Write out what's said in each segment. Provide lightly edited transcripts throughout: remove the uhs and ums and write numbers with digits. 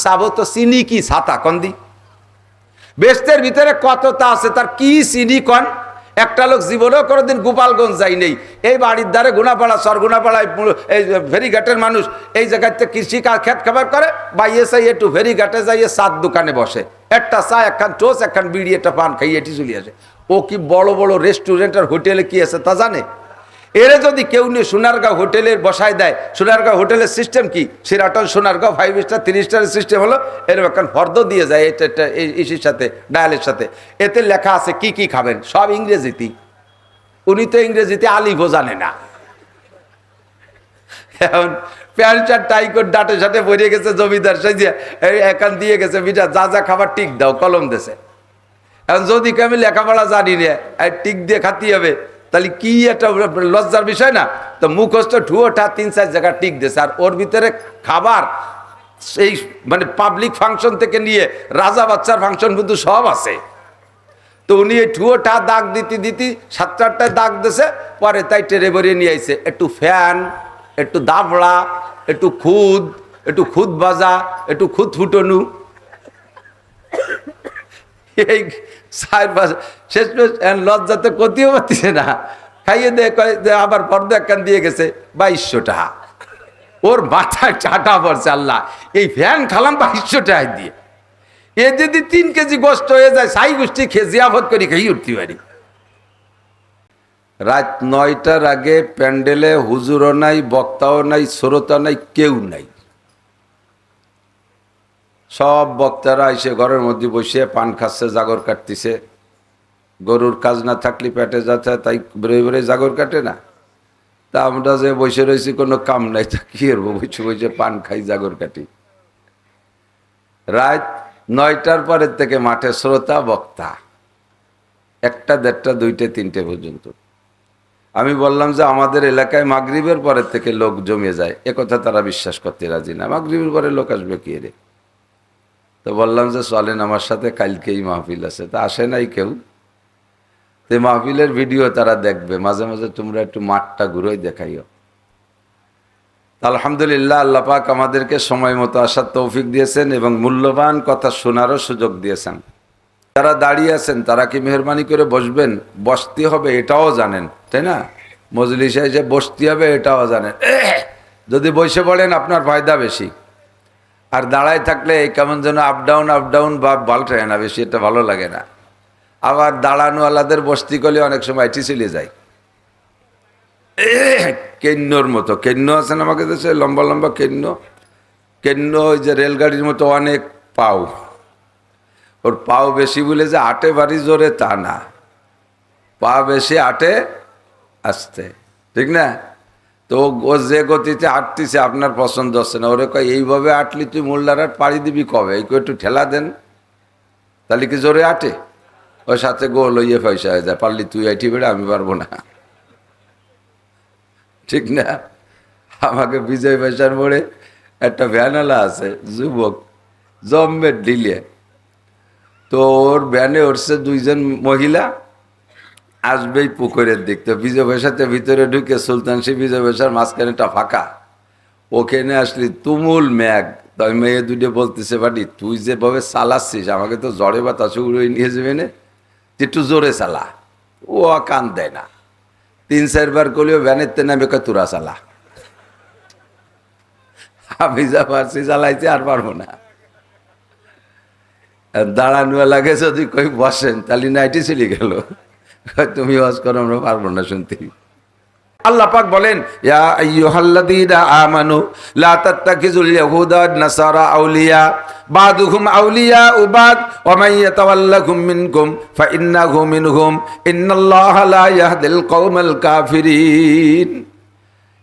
চাবো তো চিনি কি ছাতা কন দি বেস্তের ভিতরে কতটা আছে তার কি চিনি কন একটা লোক জীবনেও কোনোদিন গোপালগঞ্জ যাই নেই এই বাড়ির ধারে গুনাপাড়া সরগুনাপাড়ায় এই ফেরিঘাটের মানুষ এই জায়গাতে কৃষি খেত খাবার করে বা এসে একটু ফেরিঘাটে যাইয়ে চার দোকানে বসে একটা চা একখান টোস একখান বিড়ি একটা পান খাইয়ে এটি চলে আসে ও কি বড় বড় রেস্টুরেন্ট আর হোটেলে কি আছে তা জানে এরে যদি কেউ নিয়ে সোনারগাঁও হোটেলের বসায় দেয় সোনারগাঁও হোটেলের সিস্টেম কি সেরাটন সোনারগাঁও 5 স্টার 3 স্টারের সিস্টেম হলো এরকম একটা ফর্দ দিয়ে যায় এটা ইসির সাথে ডায়ালের সাথে এতে লেখা আছে কি কি খাবেন সব ইংরেজিতে উনি তো ইংরেজিতে আলিফও জানে না এখন প্যান্ট শার্ট টাই করে ডাটে সাটে পরে গেছে জমিদার সাইজে এখান দিয়ে গেছে বিটা যা যা খাবার টিক দাও কলম দেশে এখন যদি আমি লেখাপড়া জানি না টিক দিয়ে খাতি হবে তাহলে কি একটা লজ্জার বিষয় না তো মুখস্থ ঠুয়োটা 3-4 জায়গা টিক দিয়েছে আর ওর ভিতরে খাবার সেই মানে পাবলিক ফাংশন থেকে নিয়ে রাজা বাচ্চার ফাংশন কিন্তু সব আছে তো উনি এই ঠুয়োটা দাগ দিতে দিতে 7-8টায় দাগ দিয়েছে পরে তাই টেরে বেরিয়ে নিয়ে আইছে একটু ফ্যান একটু দাবড়া একটু খুদ বাজা একটু খুদ ফুটনু এই শেষ লজ্জাতে কতিও পারতেছে না খাইয়ে দিয়ে আবার পর্দা একখান দিয়ে গেছে 2200 টাকা ওর মাথায় চাটা পড়ছে আল্লাহ এই ফ্যান খালাম 2200 টাকা দিয়ে এ যদি 3 কেজি গোস্ত হয়ে যায় সাই গোষ্ঠী খেয়ে জিয়াফত করি খেয়ে উঠতে পারি রাত 9টার আগে প্যান্ডেলে হুজুরও নাই বক্তাও নাই শ্রোতা নাই কেউ নাই সব বক্তারা এসে ঘরের মধ্যে বসে পান খাচ্ছে জাগর কাটতেছে গরুর কাজ না থাকলে পেটে যাচ্ছে তাই বেরোয় বেরোয় জাগর কাটে না তা আমরা যে বসে রয়েছি কোনো কাম নাই তা কি করবো বসে বসে পান খাই জাগর কাটি রাত 9টার পরের থেকে মাঠে শ্রোতা বক্তা 1টা 1:30 2টে 3টে পর্যন্ত আমি বললাম যে আমাদের এলাকায় মাগরিবের পরের থেকে লোক জমে যায় একথা তারা বিশ্বাস করতে রাজি না মাগরিবের পরে লোক আসবে কি রে তো বললাম যে চলেন আমার সাথে কালকেই মাহফিল আছে তা আসে নাই কেউ তো মাহফিলের ভিডিও তারা দেখবে মাঝে মাঝে তোমরা একটু মাঠটা ঘুরেই দেখাইও আলহামদুলিল্লাহ আল্লাহ পাক আমাদেরকে সময় মতো আসার তৌফিক দিয়েছেন এবং মূল্যবান কথা শোনারও সুযোগ দিয়েছেন যারা দাঁড়িয়ে আছেন তারা কি মেহরবানি করে বসবেন বসতে হবে এটাও জানেন তাই না মজলিসে এসে বসতে হবে এটাও জানেন যদি বসে পড়েন আপনার ফায়দা বেশি আর দাঁড়ায় থাকলে কেমন যেন আপ ডাউন বা পাল্টায় না বেশি এটা ভালো লাগে না আবার দাঁড়ানোওয়ালাদের বসতি করলে অনেক সময় এটি চলে যায় কেন্নর মতো কেন্ন আছেন আমাকে দেশে লম্বা লম্বা কেন্ন ওই যে রেলগাড়ির মতো অনেক পাও ওর পাও বেশি বলে যে আটে বাড়ি জোরে তা না পা বেশি আটে আসতে ঠিক না তো ও যে গতিতে আটতিছে আপনার পছন্দ হচ্ছে না ওরে কয় এইভাবে আটলি তুই মোল্লার আট পাড়ি দিবি কবে এই একটু ঠেলা দেন তাহলে কি জোরে আটে ওর সাথে গোল হইয়ে পয়সা হয়ে যায় পারলি তুই আইটি বেড়ে আমি পারবো না ঠিক না আমাকে বিজয় পয়সার মোড়ে একটা ভ্যানওয়ালা আছে যুবক জম্মের ডিলে তো ওর ভ্যানে উঠছে 2 জন মহিলা আসবেই পুকুরের দিক তো বিজয় পয়সাতে ভিতরে ঢুকে সুলতান সে বিজয় পয়সার মাঝখানেটা ফাঁকা ওখানে আসলি তুমুল ম্যাগ তাই মেয়ে দুটো বলতেছে বাড়ি তুই যেভাবে চালাচ্ছিস আমাকে তো জ্বরে বাতাসে উড়ে নিয়ে যাবে না একটু জোরে চালা ও কান দেয় না 3-4 বার করলেও ভ্যানের তে নামে তোরা চালা আমি যা পারছি চালাইছি আর পারবো না দাঁড়ানো লাগে যদি কই বসেন তাহলে নাইটি চলে গেল তুমি ওয়াজ করো আমরা পারবো না শুনতে আল্লাহ পাক বলেন ইয়া আইয়ুহাল্লাযীনা আমানু লা তাত্তাখিযুল ইয়াহুদা ওয়ান নাসারা আউলিয়া বাদুহুম আউলিয়াউ বাদ ওয়া মান ইয়াতাওয়াল্লাহুম মিনকুম ফাইন্নাহু মিনহুম ইন্নাল্লাহা লা ইয়াহদিল কওমাল কাফিরিন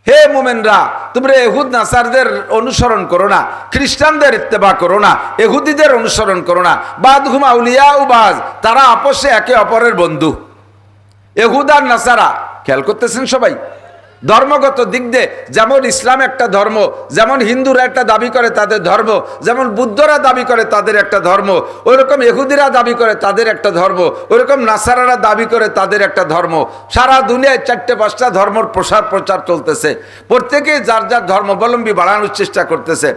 হে মুমিনরা তোমরা ইহুদ নাসারদের অনুসরণ করো না খ্রিস্টানদের ইত্তেবা করো না ইহুদিদের অনুসরণ করো না বাদুহুম আউলিয়াউ বাদ তারা আপসে একে অপরের বন্ধু ইহুদ আর নাসারা খেয়াল করতেছেন সবাই ধর্মগত দিক দিয়ে যেমন ইসলাম একটা ধর্ম যেমন হিন্দুরা একটা দাবি করে তাদের ধর্ম যেমন বুদ্ধরা দাবি করে তাদের একটা ধর্ম ওইরকম ইহুদিরা দাবি করে তাদের একটা ধর্ম ওইরকম নাসারারা দাবি করে তাদের একটা ধর্ম সারা দুনিয়ায় 4-5টা ধর্মের প্রচার চলতেছে প্রত্যেকেই যার যার ধর্মাবলম্বী বাড়ানোর চেষ্টা করতেছে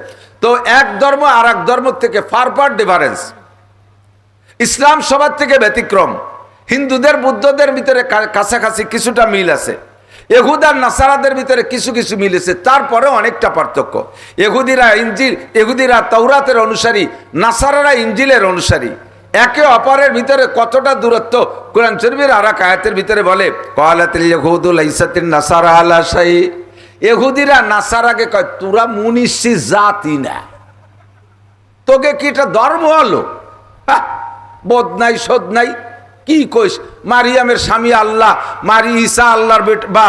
তো এক ধর্ম আর এক ধর্ম থেকে ফার ডিফারেন্স। ইসলাম সবার থেকে ব্যতিক্রম। হিন্দুদের বুদ্ধদের ভিতরে কাছাকাছি কিছুটা মিল আছে, ইহুদার নাসারাদের ভিতরে কিছু কিছু মিল আছে, তারপরে অনেকটা পার্থক্য। ইহুদিরা তাওরাতের অনুসারী, নাসারারা ইনজিলের অনুসারী। একে অপরের ভিতরে কতটা দূরত্ব কোরআন শরীফের আর এক আয়াতের ভিতরে বলে, ক্বালাতিল ইয়াহুদু লাইসাতিন নাসারা আলা শাই। ইহুদিরা নাসারাকে কয় তোরা মুনিশি জাতি না, তোকে কি এটা ধর্ম হলো? বোধ নাই শোধ নাই, কি কইস? মারিয়ামের স্বামী আল্লাহ, ঈসা আল্লাহর বা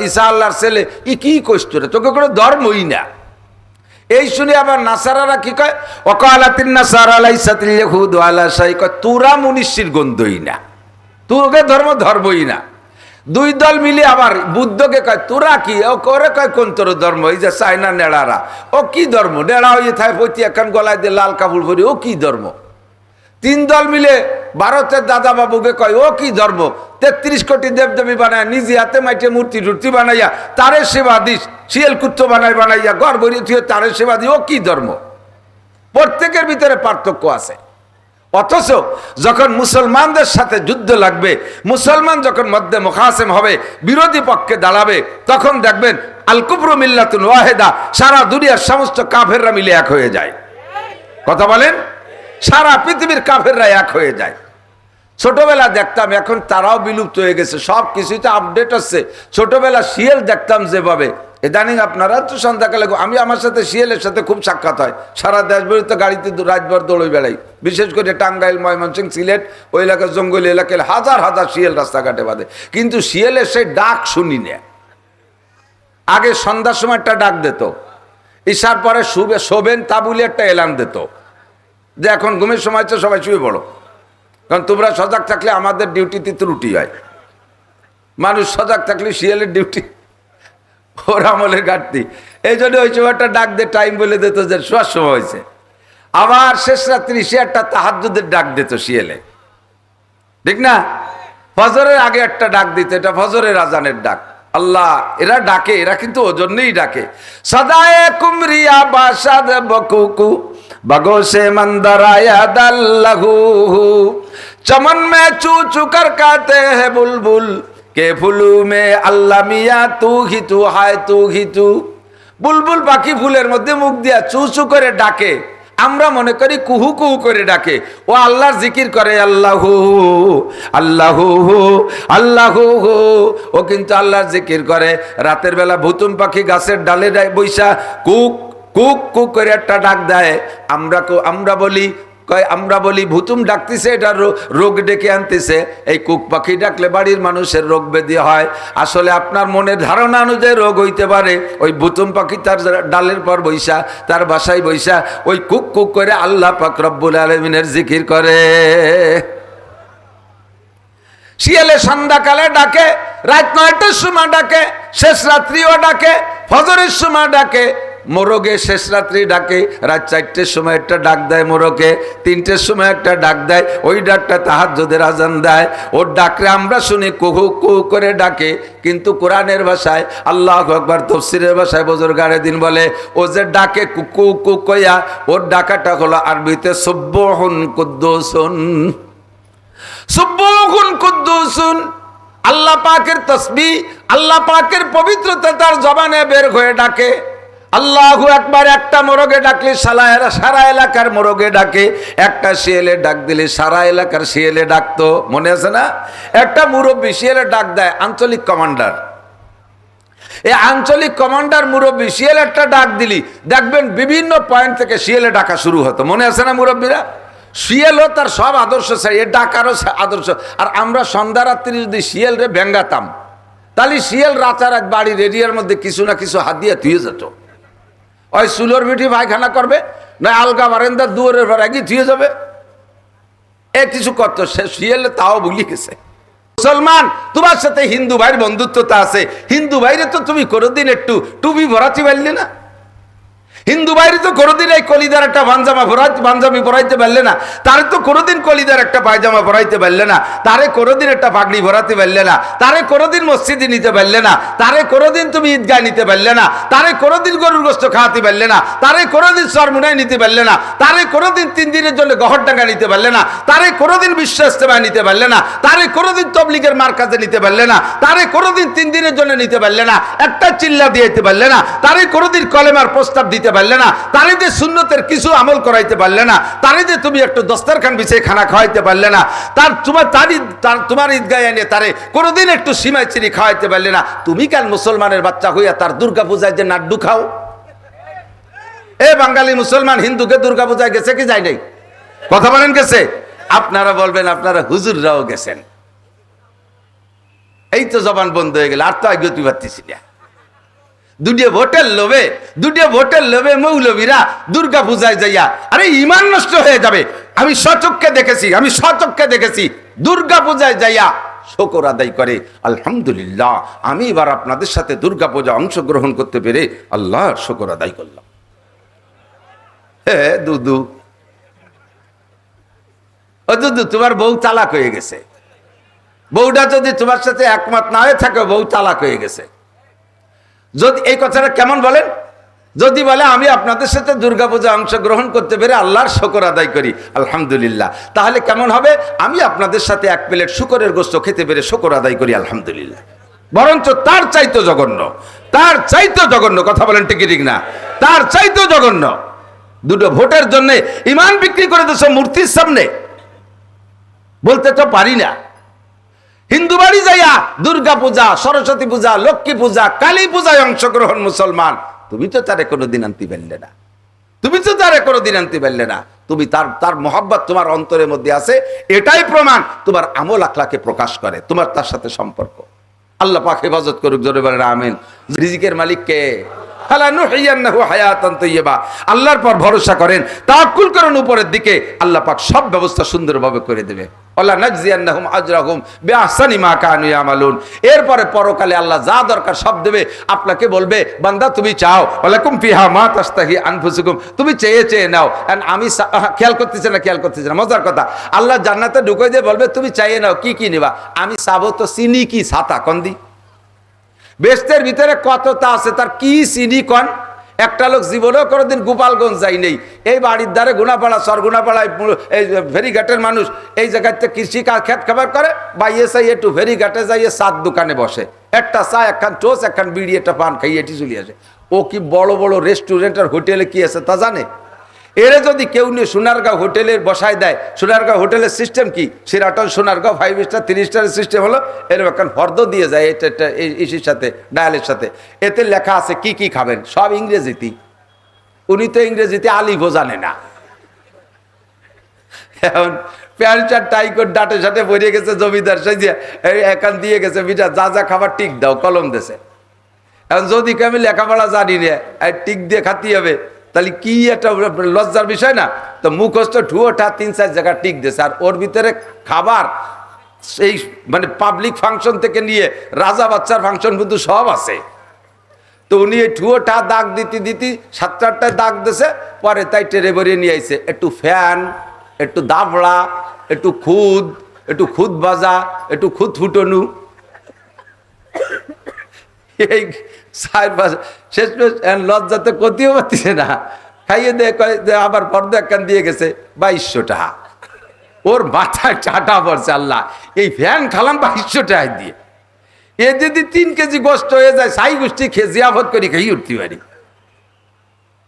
ঈসা আল্লাহর ছেলে, কি কইস তোরা? তোকে কোনো ধর্মই না। এই শুনে আবার নাসারারা কি কয়, ওয়াকালাতিন নাসারা লাইসাতিল ইয়াহুদু আলা শাই, কয় তোরা মুনিশির গন্ধই না, তোকে ধর্মই না। দুই দল মিলে আবার বুদ্ধকে কয় তোরা কি? ও করে কয় কোন তোর ধর্ম? এই যে চায়না নেড়ারা, ও কি ধর্ম? নেড়া হয়ে থাকে পতি এখন গলায় দিয়ে লাল কাপড় পরি, ও কি ধর্ম? তিন দল মিলে ভারতের দাদা বাবুকে কয় ও কি ধর্ম? 33 কোটি দেবদেবী বানায়, নিজে হাতে মাইটে মূর্তি টুর্তি বানাইয়া তারে সেবা দিস, শিয়াল কুত্ত বানাইয়া ঘর ভরিয়ে তারে সেবা দি, ও কি ধর্ম? প্রত্যেকের ভিতরে পার্থক্য আছে। অথচ যখন মুসলমানদের সাথে যুদ্ধ লাগবে, মুসলমান যখন মধ্যে মুখাসেম হবে, বিরোধী পক্ষে দাঁড়াবে, তখন দেখবেন আল কুফরু মিল্লাতুন ওয়াহিদা, সারা দুনিয়ার সমস্ত কাফেররা মিলে এক হয়ে যায়। কথা বলেন, সারা পৃথিবীর কাফেররা এক হয়ে যায়। ছোটবেলা দেখতাম, এখন তারাও বিলুপ্ত হয়ে গেছে, সব কিছুই তো আপডেট হচ্ছে। ছোটবেলা শিয়াল দেখতাম যেভাবে, ইদানিং আপনারা তো সন্ধ্যাকালে, আমি আমার সাথে শিয়ালের সাথে খুব সাক্ষাৎ হয়। সারা দেশভরে তো গাড়িতে রাতভর দৌড়ে বেড়াই, বিশেষ করে টাঙ্গাইল, ময়মনসিংহ, সিলেট ওই এলাকার জঙ্গলি এলাকায় হাজার হাজার শিয়াল রাস্তাঘাটে বাঁধে, কিন্তু শিয়ালের সেই ডাক শুনি না। আগে সন্ধ্যার সময় একটা ডাক দিত, ঈশার পরে শোবেন তা বলে একটা এলান দিত যে এখন ঘুমের সময় তো সবাই শুয়ে পড়ো, কারণ তোমরা সজাগ থাকলে আমাদের ডিউটিতে ত্রুটি হয়। মানুষ সজাগ থাকলে শিয়ালের ডিউটি, ওর আমলের ঘাটতি। এই জন্য ওই সময়টা ডাক দিয়ে টাইম বলে দিত যে শোয়ার সময় হয়েছে। আবার শেষ রাত্রি সে একটা তাহাজ্জুদের ডাক দিত শিয়ালে, ঠিক না? ফজরের আগে একটা ডাক দিত, এটা ফজরের আজানের ডাক। আল্লাহ এরা ডাকে, এরা কিন্তু ও জন্যই ডাকে। সদায়ে কুমরিয়া বাসাদ বকুকু बगो से मंदर आया दल्लहू, चमन में चू चू कर कहते हैं बुलबुल के फुलू में अल्लाह मिया तू ही तू हाय तू ही तू। বুলবুল পাখি ফুলের মধ্যে মুখ দিয়া চু চু করে ডাকে, আমরা মনে করি কুহু কুহু করে ডাকে। ও আল্লাহর জিকির করে, আল্লাহু আল্লাহু আল্লাহু, ও কিন্তু আল্লাহর জিকির করে। রাতের বেলা ভুতুম পাখি গাছের ডালে বৈশা কুক কুক কুক করে একটা ডাক দেয়। আমরা বলি ভুতুম ডাকতেছে, এটা রোগ ডেকে আনতেছে। এই কুক পাখি ডাকলে বাড়ির মানুষের রোগ ব্যাধি হয়। আসলে আপনার মনের ধারণা অনুযায়ী রোগ হইতে পারে। ওই ভুতুম পাখি তার ডালের পর বৈশা, তার বাসায় বৈশা ওই কুক কুক করে আল্লাহ পাক রব্বুল আলামিনের জিকির করে। শিয়ালে সন্ধ্যাকালে ডাকে, রাত 9টার সময় ডাকে, শেষ রাত্রিও ডাকে, ফজরের সময় ডাকে, মোরগে শেষ রাত্রি ডাকে, রাত 4টের সময় একটা ডাক দেয়, মোরগে 3টের সময় একটা ডাক দেয়, ওই ডাকটা তাহাজ্জুদের আজান দেয়। ওর ডাকরে আমরা শুনি কুহু কুহু করে ডাকে, কিন্তু কোরআনের ভাষায় আল্লাহু আকবার, তাফসীরের ভাষায় বুজুর্গানে দিন বলে ও যে ডাকে কুকু কু কইয়া, ওর ডাকাটা হলো আরবিতে সুবহুন কুদ্দুসুন। সুবহুন কুদ্দুসুন, আল্লাহ পাকের তাসবিহ, আল্লাহ পাকের পবিত্রতা তার জবানে বের হয়ে ডাকে। আল্লাহু আকবার একটা মোরগে ডাকলে সারা এলাকার মোরগে ডাকে, একটা শিয়ালে ডাক দিলে সারা এলাকার শিয়ালে ডাকতো। মনে আছে না? একটা মুরব্বী শিয়ালে ডাক দেয়, আঞ্চলিক কমান্ডার। এই আঞ্চলিক কমান্ডার মুরব্বী শিয়ালে একটা ডাক দিলি দেখবেন বিভিন্ন পয়েন্ট থেকে শিয়ালে ডাকা শুরু হতো। মনে আছে না মুরব্বীরা? শিয়ালও তার সব আদর্শ চাই, এ ডাকারও আদর্শ। আর আমরা সন্ধ্যা রাত্রি যদি শিয়ালরে ব্যঙ্গাতাম, তাহলে শিয়াল রাতারাত বাড়ির এরিয়ার মধ্যে কিছু না কিছু হাত দিয়ে ধুয়ে যেত। ওই চুলোর পিঠে পায়খানা করবে, না আলগা বারান্দার দুয়ারের পর একই ধুয়ে যাবে, এ কিছু করতো। সে শিয়ালে তাও ভুলে গেছে। মুসলমান, তোমার সাথে হিন্দু ভাইয়ের বন্ধুত্বতা আছে, হিন্দু ভাইরে তো তুমি কোনোদিন একটু টুপি ভরাতে পারলে না। হিন্দু বাইরে তো কোনোদিন এই কলিদার একটা পাঞ্জাবি পরাইতে পারলে না, তারে তো কোনোদিন কলিদার একটা পায়জামা পরাইতে পারলে না, তারে কোনোদিন একটা পাগড়ি ভরাতে পারলে না, তারে কোনোদিন মসজিদে নিতে পারলে না, তারে কোনোদিন তুমি ঈদগাহ নিতে পারলে না, তারে কোনোদিন গরুর গোশত খাওয়াতে পারলে না, তারে কোনোদিন সরমুনায় নিতে পারলে না, তারে কোনোদিন 3 দিনের জন্য গহরডাঙ্গা নিতে পারলে না, তারে কোনোদিন বিশ্ব ইস্তেমায় নিতে পারলে না, তারে কোনোদিন তবলিগের মার্কাজে নিতে পারলে না, তারে কোনোদিন 3 দিনের জন্য নিতে পারলে না, একটা চিল্লা দিতে পারলে না, তারে কোনোদিন কলেমার প্রস্তাব দিতে পারলে না, তারে যে সুন্নতের কিছু আমল করাইতে পারলে না, তারে যে তুমি একটু দস্তরখান বিছিয়ে খানা খাওয়াইতে পারলে না, তোমার ঈদগাহ এনে তারে কোনোদিন একটু সিমাই চিনি খাওয়াইতে পারলে না, তুমি কেন মুসলমানের বাচ্চা হইয়া তার দুর্গা পূজায় যে নাড্ডু খাও? এ বাঙালি মুসলমান হিন্দুকে দুর্গা পূজায় গেছে কি যায় নাই? কথা বলেন গেছে? আপনারা বলবেন আপনারা হুজুররাও গেছেন। এই তো জবান বন্ধ হয়ে গেল, আর তো আগে তুই পারতেছি না। দুটিয়া ভোটের লোভে মৌলবীরা দুর্গা পূজায় যাইয়া, আরে ইমান নষ্ট হয়ে যাবে। আমি স্বচক্ষে দেখেছি দুর্গা পূজায় যাইয়া শুকর আদায় করে, আলহামদুলিল্লাহ আমি এবার আপনাদের সাথে দুর্গা পূজা অংশগ্রহণ করতে পেরে আল্লাহর শুকর আদায় করলাম। হ্যাঁ দুদু, ও দুদু, তোমার বউ তালাক হয়ে গেছে। বউটা যদি তোমার সাথে একমত না হয়ে থাকে, বউ তালাক হয়ে গেছে। যদি এই কথাটা কেমন বলেন? যদি বলে আমি আপনাদের সাথে দুর্গাপূজা অংশগ্রহণ করতে পেরে আল্লাহর শুকর আদায় করি আলহামদুলিল্লাহ, তাহলে কেমন হবে? আমি আপনাদের সাথে 1 প্লেট শুকরের গোশত খেতে পেরে শুকর আদায় করি আলহামদুলিল্লাহ। বরঞ্চ তার চাইতো জঘন্য, কথা বলেন ঠিক না? তার চাইতো জঘন্য। দুটো ভোটের জন্য ইমান বিক্রি করে দিয়েছ মূর্তির সামনে। বলতে তো পারি না। হিন্দু বাড়ি যাইয়া দুর্গা পূজা, সরস্বতী পূজা, লক্ষ্মী পূজা, কালী পূজায় অংশগ্রহণ মুসলমান। তুমি তো তারে কোনোদিন আনতে পারলে না। তুমি তার মোহাব্বত তোমার অন্তরের মধ্যে আছে, এটাই প্রমাণ তোমার আমল আখলাকে প্রকাশ করে, তোমার তার সাথে সম্পর্ক। আল্লাহ পাক হেফাজত করুক, জোরে বলেন আমিন। রিজিকের মালিক কে? আল্লাহর পর ভরসা করেন, তাওয়াক্কুল করেন উপরের দিকে, আল্লাহ পাক সব ব্যবস্থা সুন্দরভাবে করে দেবে। এরপরে পরকালে আল্লাহ যা দরকার সব দেবে। আপনাকে বলবে বান্দা তুমি চাও, ওয়ালাকুম ফিহা মা তাশতাহি আনফুসুকুম, তুমি চেয়ে নাও। আমি খেয়াল করতেছি না, মজার কথা, আল্লাহ জান্নাতে ঢুকে দিয়ে বলবে তুমি চাইয়ে নাও, কি নিবা? আমি চাবো তো চিনি কি ছাতা কন্দি। বেস্তের ভিতরে কতটা আছে, তার কি চিনি কন? একটা লোক জীবনেও কোনোদিন গোপালগঞ্জ যাই নেই। এই বাড়ির ধারে গুনাপাড়া, সরগুনাপাড়ায় এই ফেরিঘাটের মানুষ এই জায়গাতে কৃষি খেত খাবার করে, বাইয়ে চাই একটু ফেরিঘাটে যাইয়ে 7 দোকানে বসে, একটা চা, একখান টোস, একখান বিড়ি, একটা পান খাইয়ে এটি চলে আসে। ও কি বড় বড় রেস্টুরেন্ট আর হোটেলে কি আছে তা জানে? এরে যদি কেউ নিয়ে সোনারগাঁও হোটেলের বসায় দেয়, সোনারগাঁও হোটেলের সিস্টেম কি? সেরাটন সোনারগাঁও 5 স্টার 3 স্টারের সিস্টেম হলো এরকম একটা ফর্দ দিয়ে যায়, এটা ইসির সাথে, ডায়ালের সাথে। এতে লেখা আছে কি খাবেন, সব ইংরেজিতে। উনি তো ইংরেজিতে আলিফও জানে না। এখন প্যান্ট শার্ট টাই করে ডাটে সাটে পড়ে গেছে, জমিদার সাইজে এখান দিয়ে গেছে, বিটা যা খাবার টিক দাও, কলম দেশে। এখন যদি আমি লেখাপড়া জানি না, টিক দিয়ে খাতি হবে, তাহলে কি একটা লজ্জার বিষয় না? তো মুখস্থ ঠুয়োটা 3-4 জায়গা টিক দিয়েছে, আর ওর ভিতরে খাবার সেই মানে পাবলিক ফাংশন থেকে নিয়ে রাজা বাচ্চার ফাংশন কিন্তু সব আছে। তো উনি এই ঠুয়োটা দাগ দিতে 7-8টায় দাগ দিয়েছে, পরে তাই টেরে বেরিয়ে নিয়ে আইছে একটু ফ্যান, একটু দাবড়া, একটু খুদ বাজা, একটু খুদ ফুটনু, এই শেষ লজ্জাতে কতিও পারতেছে না, খাইয়ে দিয়ে আবার পর্দা একখান দিয়ে গেছে 2200 টাকা। ওর মাথায় চাটা পড়ছে, আল্লাহ এই ফ্যান খালাম 2200 টাকা দিয়ে। এ যদি 3 কেজি গোস্ত হয়ে যায়, সাই গোষ্ঠী খেয়ে জিয়াফত করি খেয়ে উঠতে পারি।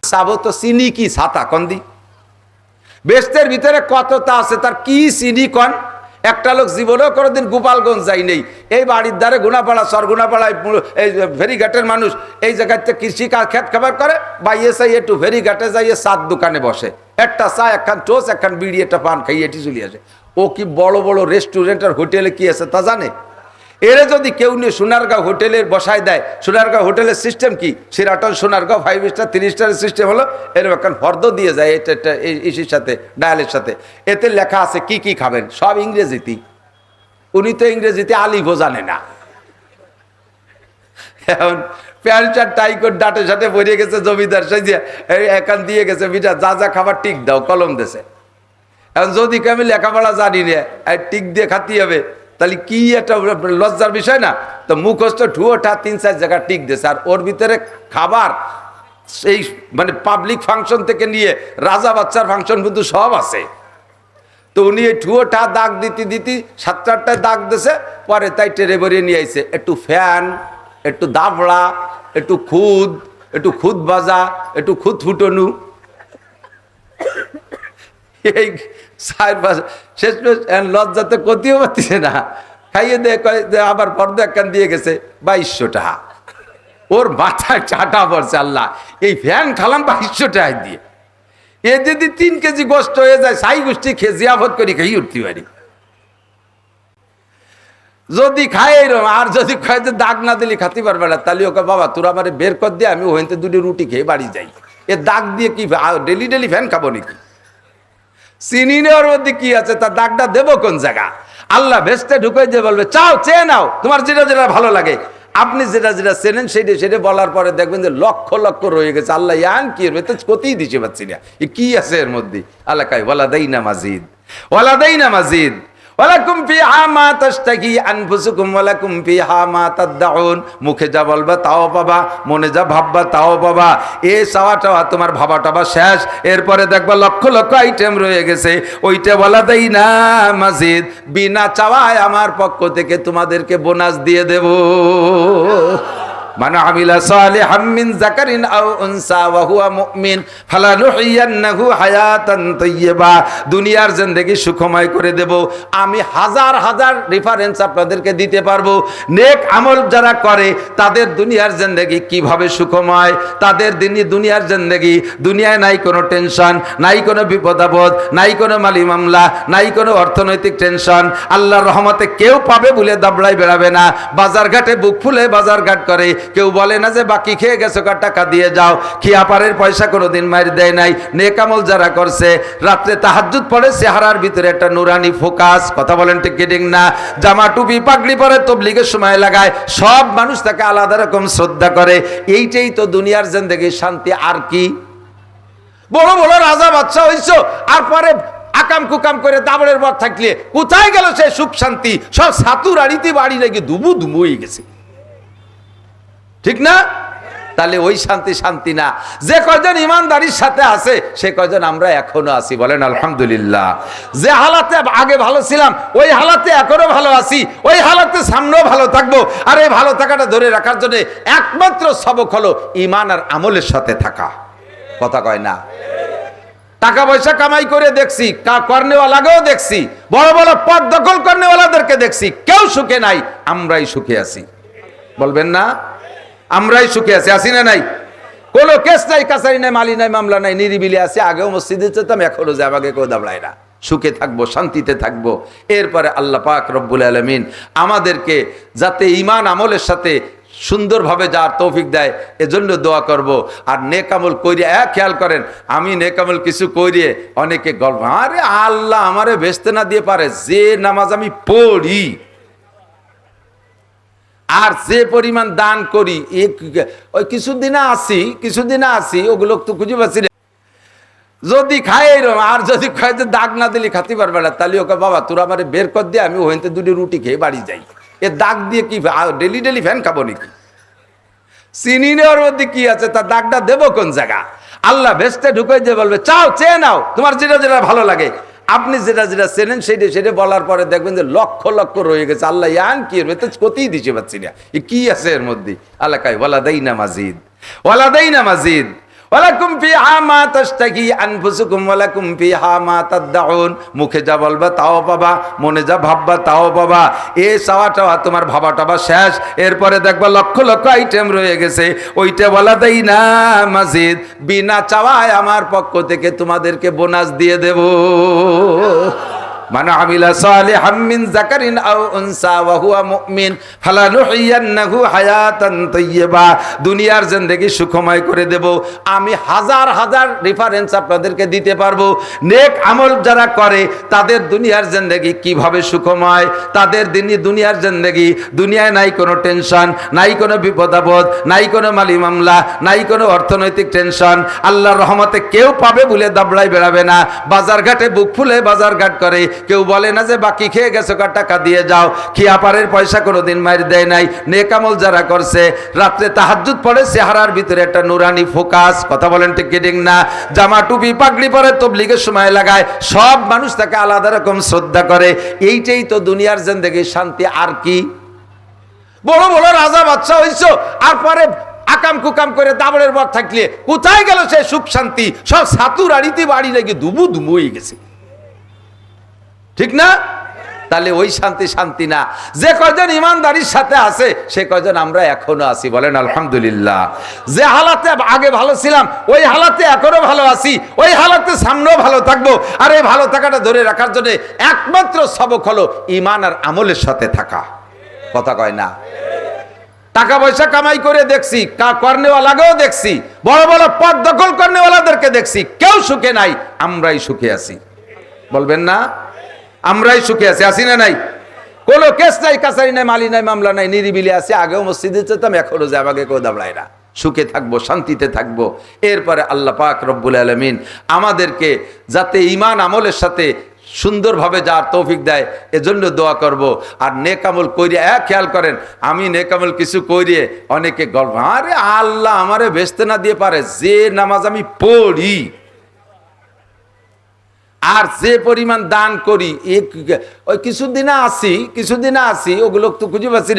সাবো তো চিনি কি ছাতা কন্দি। বেস্তের ভিতরে কতটা আছে, তার কি চিনি কন? একটা লোক জীবনেও কোনোদিন গোপালগঞ্জ যাই নেই। এই বাড়ির ধারে গুনাপাড়া, সরগুনাপাড়ায় এই ফেরিঘাটের মানুষ এই জায়গাতে কৃষি খেত খাবার করে, বাইয়ে চাই একটু ফেরিঘাটে যাইয়ে 7 দোকানে বসে, একটা চা, একখান টোস, একখান বিড়ি, একটা পান খাইয়ে এটি চলে আসে। ও কি বড় বড় রেস্টুরেন্ট আর হোটেলে কি আছে তা জানে? এরে যদি কেউ নিয়ে সোনারগাঁও হোটেলের বসায় দেয়, সোনারগাঁও হোটেলের সিস্টেম কি? সেরাটন সোনারগাঁও 5 স্টার 3 স্টারের সিস্টেম হলো এরকম একটা ফর্দ দিয়ে যায়, এটা ইসির সাথে, ডায়ালের সাথে। এতে লেখা আছে কি খাবেন, সব ইংরেজিতে। উনি তো ইংরেজিতে আলিফও জানে না। এখন প্যান্ট শার্ট টাই করে ডাটে সাটে পরিয়ে গেছে জমিদার সাজিয়া এখান দিয়ে গেছে বিটা যা যা খাবার টিক দাও কলম দেশে। এখন যদি আমি লেখাপড়া জানি না টিক দিয়ে খাতি হবে তাহলে কি একটা লজ্জার বিষয় না। তো মুখস্থ ঠুয়োটা 3-4 জায়গা টিক দিয়েছে আর ওর ভিতরে খাবার সেই মানে পাবলিক ফাংশন থেকে নিয়ে রাজা বাচ্চার ফাংশন কিন্তু সব আছে। তো উনি এই ঠুয়োটা দাগ দিতে দিতে 7-8টায় দাগ দিয়েছে, পরে তাই টেরে বেরিয়ে নিয়ে আইছে একটু ফ্যান, একটু দাবড়া, একটু খুদ বাজা, একটু খুদ ফুটনু, এই শেষ লজ্জাতে কতিও পারতেছে না, খাইয়ে দিয়ে আবার পর্দা একখান দিয়ে গেছে 2200 টাকা। ওর মাথায় চাটা পড়ছে, আল্লাহ এই ফ্যান খালাম 2200 টাকা দিয়ে, এ যদি 3 কেজি গোস্ত হয়ে যায় সাই গোষ্ঠী খেয়ে জিয়াফত করি খেয়ে উঠতে পারি। যদি খায় এরম আর যদি খায় যে দাগ না দিলে খাতে পারবে না, তাহলে ওকে বাবা তোরা আমার বের কর দিয়ে আমি ওখান থেকে 2টি রুটি খেয়ে বাড়ি যাই। এ দাগ দিয়ে কি ডেলি ডেলি ফ্যান খাবো নাকি? চিনি নেওয়ার মধ্যে কি আছে, তার দাগটা দেবো কোন জায়গা? আল্লাহ ভেস্তে ঢুকে দিয়ে বলবে চাও চেয়ে নাও তোমার যেটা যেটা ভালো লাগে। আপনি যেটা যেটা চেনেন সেটা বলার পরে দেখবেন যে লক্ষ লক্ষ রয়ে গেছে। আল্লাহ ইয়ান কি তো কোথায় দিতে পারছি না, কি আছে এর মধ্যে? আল্লাহ কাই ওয়ালাদাইনা মাজিদ, ওয়ালাদাইনা মাজিদ, ওয়ালাকুম ফিহা মা তাশতাহি আনফুসুকুম ওয়ালাকুম ফিহা মা তাদউন। মুখে যা বলবা তাও পাবা, মনে যা ভাববা তাও পাবা। এ চাওয়া তোমার ভাবাটাবা শেষ, এরপরে দেখবা লক্ষ লক্ষ আইটেম রয়ে গেছে। ওইটা ওয়ালাদাইনা মাজিদ, বিনা চাওয়ায় আমার পক্ষ থেকে তোমাদেরকে বোনাস দিয়ে দেব। মান আমিলা সালিহাম মিন যাকারিন আও উনসা ওয়া হুয়া মুমিন ফালানুহিয়ান্নাহু হায়াতান তাইয়্যিবা। দুনিয়ার জিন্দেগি সুখময় করে দেব। আমি হাজার হাজার রেফারেন্স আপনাদেরকে দিতে পারবো। নেক আমল যারা করে তাদের দুনিয়ার জিন্দেগি কিভাবে সুখময়, তাদের দুনিয়ার জিন্দেগি, দুনিয়ায় নাই কোনো টেনশন, নাই কোনো বিপদ আপদ, নাই কোনো মালি মামলা, নাই কোনো অর্থনৈতিক টেনশন। আল্লাহর রহমতে কেউ পাবে বলে দাবড়াই বেড়াবে না। বাজারঘাটে বুক ফুলে বাজারঘাট করে, কেউ বলে না যে বাকি খেয়ে গেছো টাকা দিয়ে যাও। খিয়াপারের পয়সা কোনোদিন মার দেয় নাই। নেক আমল যারা করছে, রাত্রে তাহাজ্জুদ পড়ে, চেহারার ভিতরে একটা নুরানি ফোকাস, কথা বলেন ঠিক কি ঠিক না? জামা টুপি পাগড়ি পরে, তবলিগের সময় লাগায়, সব মানুষ তাকে আলাদা রকম শ্রদ্ধা করে। এইটাই তো দুনিয়ার জিন্দেগির শান্তি। আর কি? বড় বড় রাজা বাদশা হইছো আর পরে আকাম কুকাম করে দাবড়ের পর থাকলে কোথায় গেল সে সুখ শান্তি? সব সাতুর আড়িতে বাড়ি নাকি দুবু দুবু হয়ে গেছে, ঠিক না? তাহলে ওই শান্তি শান্তি না। যে কয়জন ইমানদারির সাথে আছে সে কয়জন আমরা এখনো আছি, বলেন আলহামদুলিল্লাহ। যে হালাতে আগে ভালো ছিলাম ওই হালাতে এখনো ভালো আছি, ওই হালাতে সামনেও ভালো থাকবো। আর এই ভালো থাকাটা ধরে রাখার জন্য একমাত্র সবক হলো ইমান আর আমলের সাথে থাকা, কথা কয় না? টাকা পয়সা কামাই করে দেখছি, কর্নেওয়ালাকেও দেখছি, বড় বড় পদ দখল কর্নেওয়ালাদেরকে দেখছি, কেউ সুখে নাই, আমরাই সুখে আছি, বলবেন না? আমরাই সুখে আছি, আসি না নাই? কোনো কেস নাই, কাছারি নাই, মালি নাই, মামলা নাই, নিরিবিলি আছে। আগেও মসজিদে যেতাম, এখনো যাব, আগে কেউ দাবড়ায় না। সুখে থাকবো, শান্তিতে থাকবো। এরপরে আল্লাহ পাক রব্বুল আলামিন আমাদেরকে যাতে ঈমান আমলের সাথে সুন্দরভাবে যার তৌফিক দেয়, এজন্য দোয়া করব। আর নেক আমল করিয়ে খেয়াল করেন, আমি নেক আমল কিছু করিয়ে অনেকে গল্প, আরে আল্লাহ আমারে বেচতে না দিয়ে পারে, যে নামাজ আমি পড়ি আর যে পরিমাণ দান করি, ওই কিছুদিন আসি ওগুলো তো খুঁজে পাচ্ছি না। যদি খায় এরম আর যদি খায় যে দাগ না দিলে খাতে পারবে না, তাহলে ওকে বাবা তোরা আমার বের কর দিয়ে আমি ওখান থেকে 2টি রুটি খেয়ে বাড়ি যাই। এ দাগ দিয়ে কি ডেলি ডেলি ফ্যান খাবো নাকি? চিনি নেওয়ার মধ্যে কি আছে, তার দাগটা দেবো কোন জায়গা? আল্লাহ ভেস্তে ঢুকে দিয়ে বলবে চাও চেয়ে নাও তোমার যেটা যেটা ভালো লাগে। আপনি যেটা যেটা চেনেন সেটা বলার পরে দেখবেন যে লক্ষ লক্ষ রয়ে গেছে। আল্লাহ ইয়ান কি তো কোথায় দিতে পারছি না, কি আছে এর মধ্যে? আল্লাহ কাই ওয়ালাদাইনা মাজিদ, ওয়ালাদাইনা মাজিদ, ওয়ালাকুম ফিহা মা তাশতাহি আনফুসুকুম ওয়ালাকুম ফিহা মা তাদউন। মুখে যা বলবা তাও পাবা, মনে যা ভাববা তাও পাবা। এ চাওয়া তোমার ভাবাটাবা শেষ, এরপরে দেখবা লক্ষ লক্ষ আইটেম রয়ে গেছে। ওইটা ওয়ালাদাইনা মাজিদ, বিনা চাওয়ায় আমার পক্ষ থেকে তোমাদেরকে বোনাস দিয়ে দেব। মান আমিলা সালিহাম মিন যাকারিন আও উনসা ওয়া হুয়া মুমিন ফালানুহিয়ান্নাহু হায়াতান তাইয়্যিবা। দুনিয়ার জিন্দেগি সুখময় করে দেব। আমি হাজার হাজার রেফারেন্স আপনাদেরকে দিতে পারবো। নেক আমল যারা করে তাদের দুনিয়ার জিন্দেগি কিভাবে সুখময়, তাদের দুনিয়ার জিন্দেগি, দুনিয়ায় নাই কোনো টেনশন, নাই কোনো বিপদ আপদ, নাই কোনো মালি মামলা, নাই কোনো অর্থনৈতিক টেনশন। আল্লাহর রহমতে কেউ পাবে বলে দাবড়াই বেড়াবে না। বাজার ঘাটে বুক ফুলে বাজার ঘাট করে, কেউ বলে না যে বাকি খেয়ে গেছো টাকা দিয়ে যাও। খিয়াপারের পয়সা কোনোদিন মার দেয় নাই। নেক আমল যারা করছে, রাত্রে তাহাজ্জুদ পড়ে, চেহারার ভিতরে একটা নুরানি ফোকাস, কথা বলেন ঠিক কি ঠিক না? জামা টুপি পাগড়ি পরে তবলিগের সময় লাগায়, সব মানুষ তাকে আলাদা রকম শ্রদ্ধা করে। এইটাই তো দুনিয়ার জিন্দেগির শান্তি। আর কি? বড় বড় রাজা বাদশা হইছো, আর পরে আকাম কুকাম করে দাবড়ের বর থাকলে কোথায় গেল সে সুখ শান্তি? সব সাতুর আড়িতে বাড়ি লেগে দুবু দুবু হয়ে গেছে, ঠিক না? তাহলে ওই শান্তি শান্তি না। যে কয়জন ইমানদারির সাথে আছে সে কয়জন আমরা এখনো আছি, বলেন আলহামদুলিল্লাহ। যে হালাতে আগে ভালো ছিলাম ওই হালাতে এখনো ভালো আছি, ওই হালাতে সামনেও ভালো থাকবো। আর এই ভালো থাকাটা ধরে রাখার জন্য একমাত্র সবক হলো ইমান আর আমলের সাথে থাকা, কথা কয় না? টাকা পয়সা কামাই করে দেখছি, কর্নেওয়ালাকেও দেখছি, বড় বড় পদ দখল কর্নেওয়ালাদেরকে দেখছি, কেউ সুখে নাই। আমরাই সুখে আছি, বলবেন না? আমরাই সুখে আছি, আছি না নাই? কোনো কেস নাই, কাছারি নাই, মালি নাই, মামলা নাই, নিরিবিলি আছে। আগেও মসজিদে যেতাম, এখনো যে আমাকে কেউ দাবড়ায় না। সুখে থাকবো, শান্তিতে থাকবো। এরপরে আল্লাহ পাক রব্বুল আলামিন আমাদেরকে যাতে ঈমান আমলের সাথে সুন্দরভাবে যার তৌফিক দেয়, এজন্য দোয়া করব। আর নেক আমল কইরে, খেয়াল করেন, আমি নেক আমল কিছু কইরে অনেকে গল্প, আরে আল্লাহ আমারে বেচতে না দিয়ে পারে। যে নামাজ আমি পড়ি আর যে পরিমাণ দান করি, ওই কিছুদিনে আসি ওগুলো তো খুঁজে পাচ্ছি।